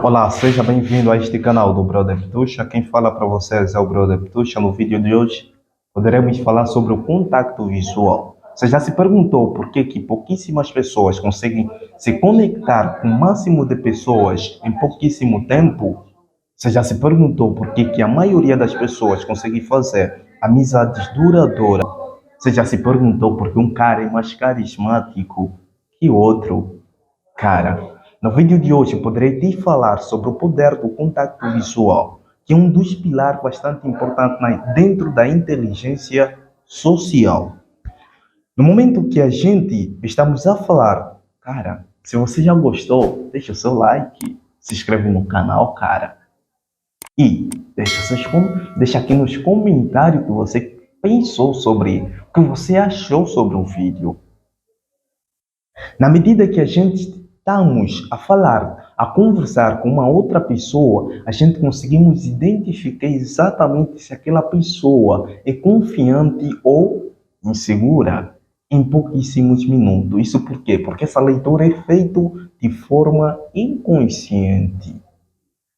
Olá, seja bem-vindo a este canal do Brother Ptuxa. Quem fala para vocês é o Brother Ptuxa. No vídeo de hoje, poderemos falar sobre o contacto visual. Você já se perguntou por que pouquíssimas pessoas conseguem se conectar com o máximo de pessoas em pouquíssimo tempo? Você já se perguntou por que a maioria das pessoas consegue fazer amizades duradouras? Você já se perguntou por que um cara é mais carismático que outro? Cara, no vídeo de hoje eu poderei te falar sobre o poder do contacto visual, que é um dos pilares bastante importantes dentro da inteligência social. No momento que a gente estamos a falar, cara, se você já gostou, deixa o seu like, se inscreve no canal, cara, e deixa aqui nos comentários o que você pensou sobre, o que você achou sobre o vídeo. Na medida que a gente estamos a falar, a conversar com uma outra pessoa, a gente conseguimos identificar exatamente se aquela pessoa é confiante ou insegura em pouquíssimos minutos. Isso por quê? Porque essa leitura é feita de forma inconsciente,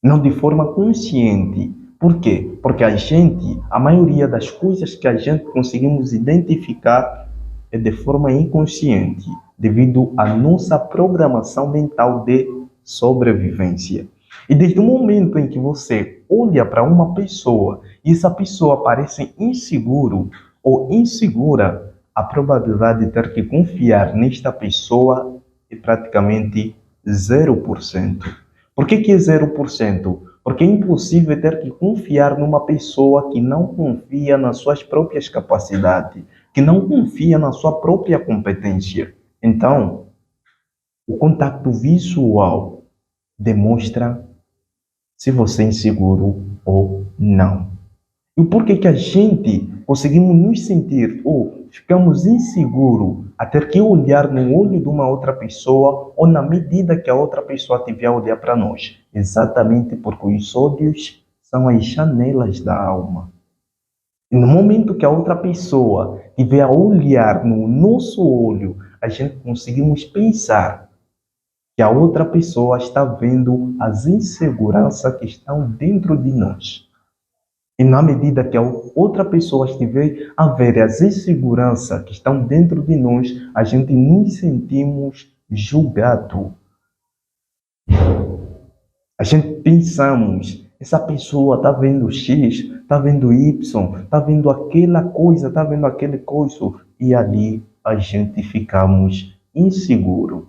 não de forma consciente. Por quê? Porque a maioria das coisas que a gente conseguimos identificar é de forma inconsciente, devido à nossa programação mental de sobrevivência. E desde o momento em que você olha para uma pessoa e essa pessoa parece inseguro ou insegura, a probabilidade de ter que confiar nesta pessoa é praticamente 0%. Por que é 0%? Porque é impossível ter que confiar numa pessoa que não confia nas suas próprias capacidades, que não confia na sua própria competência. Então, o contato visual demonstra se você é inseguro ou não. E por que a gente conseguimos nos sentir ou ficamos inseguros a ter que olhar no olho de uma outra pessoa ou na medida que a outra pessoa tiver a olhar para nós? Exatamente porque os olhos são as janelas da alma. E no momento que a outra pessoa tiver a olhar no nosso olho, a gente conseguimos pensar que a outra pessoa está vendo as inseguranças que estão dentro de nós. E na medida que a outra pessoa estiver a ver as inseguranças que estão dentro de nós, a gente nos sentimos julgados. A gente pensamos, essa pessoa está vendo X, está vendo Y, está vendo aquela coisa, está vendo aquele coisa, e ali a gente ficamos inseguro.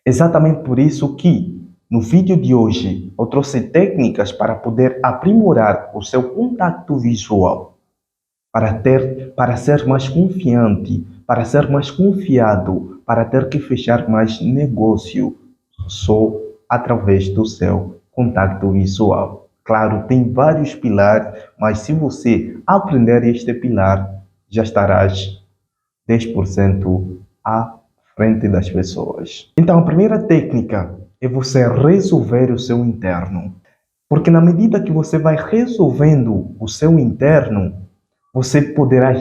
Exatamente por isso que no vídeo de hoje eu trouxe técnicas para poder aprimorar o seu contato visual, para ser mais confiante, para ser mais confiado, para ter que fechar mais negócio só através do seu contato visual. Claro, tem vários pilares, mas se você aprender este pilar, já estarás 10% à frente das pessoas. Então, a primeira técnica é você resolver o seu interno. Porque na medida que você vai resolvendo o seu interno, você poderá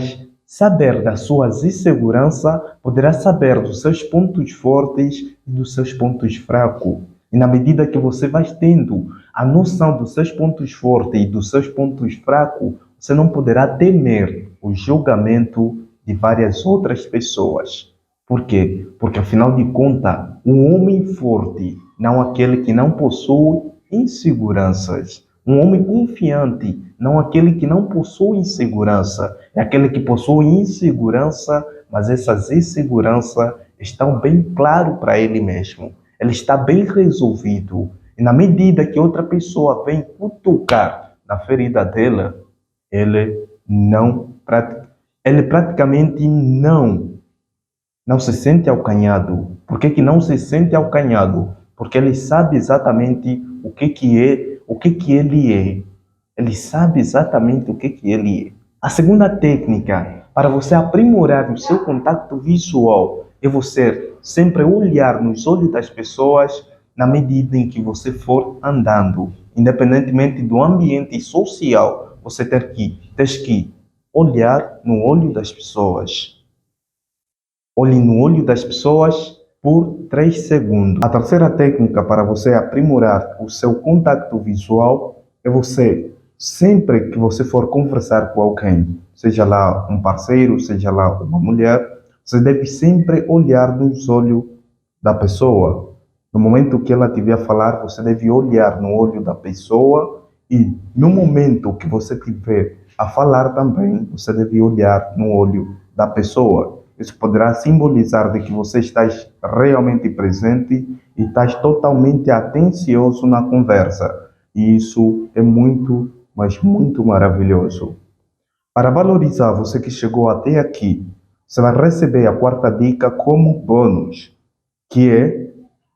saber das suas inseguranças, poderá saber dos seus pontos fortes e dos seus pontos fracos. E na medida que você vai tendo a noção dos seus pontos fortes e dos seus pontos fracos, você não poderá temer o julgamento de várias outras pessoas. Por quê? Porque, afinal de contas, um homem forte, não aquele que não possui inseguranças. Um homem confiante, não aquele que não possui insegurança. É aquele que possui insegurança, mas essas inseguranças estão bem claras para ele mesmo. Ele está bem resolvido. E na medida que outra pessoa vem cutucar na ferida dela, ele não ele praticamente não se sente acanhado. Por que não se sente acanhado? Porque ele sabe exatamente o que ele é. Ele sabe exatamente o que ele é. A segunda técnica para você aprimorar o seu contato visual é você sempre olhar nos olhos das pessoas na medida em que você for andando. Independentemente do ambiente social, você tem que olhar no olho das pessoas. Olhe no olho das pessoas por 3 segundos. A terceira técnica para você aprimorar o seu contacto visual é você, sempre que você for conversar com alguém, seja lá um parceiro, seja lá uma mulher, você deve sempre olhar nos olhos da pessoa. No momento que ela estiver a falar, você deve olhar no olho da pessoa e no momento que você estiver a falar também, você deve olhar no olho da pessoa. Isso poderá simbolizar de que você está realmente presente e está totalmente atencioso na conversa. E isso é muito, mas muito maravilhoso. Para valorizar você que chegou até aqui, você vai receber a quarta dica como bônus, que é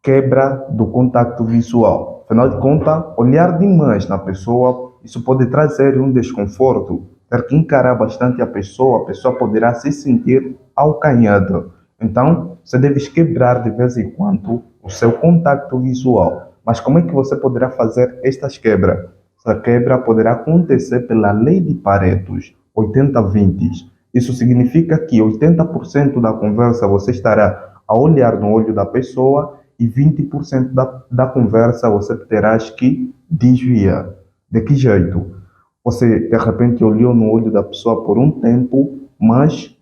quebra do contato visual. Afinal de contas, olhar demais na pessoa, isso pode trazer um desconforto, ter que encarar bastante a pessoa poderá se sentir acanhada. Então, você deve quebrar de vez em quando o seu contato visual. Mas como é que você poderá fazer estas quebras? Essa quebra poderá acontecer pela lei de Pareto, 80-20. Isso significa que 80% da conversa você estará a olhar no olho da pessoa e 20% da conversa você terá que desviar. De que jeito? Você, de repente, olhou no olho da pessoa por um tempo, mas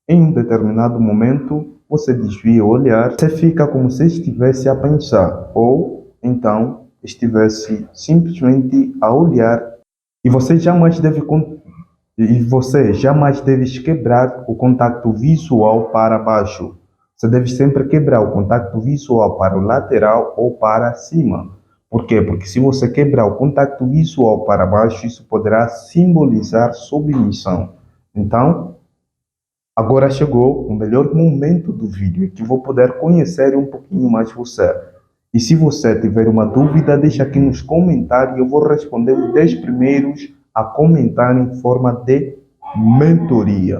em um determinado momento você desvia o olhar, você fica como se estivesse a pensar, ou então estivesse simplesmente a olhar, e você jamais deve quebrar o contato visual para baixo. Você deve sempre quebrar o contato visual para o lateral ou para cima. Por quê? Porque se você quebrar o contato visual para baixo, isso poderá simbolizar submissão. Então, agora chegou o melhor momento do vídeo, que vou poder conhecer um pouquinho mais você. E se você tiver uma dúvida, deixa aqui nos comentários e eu vou responder os 10 primeiros a comentar em forma de mentoria.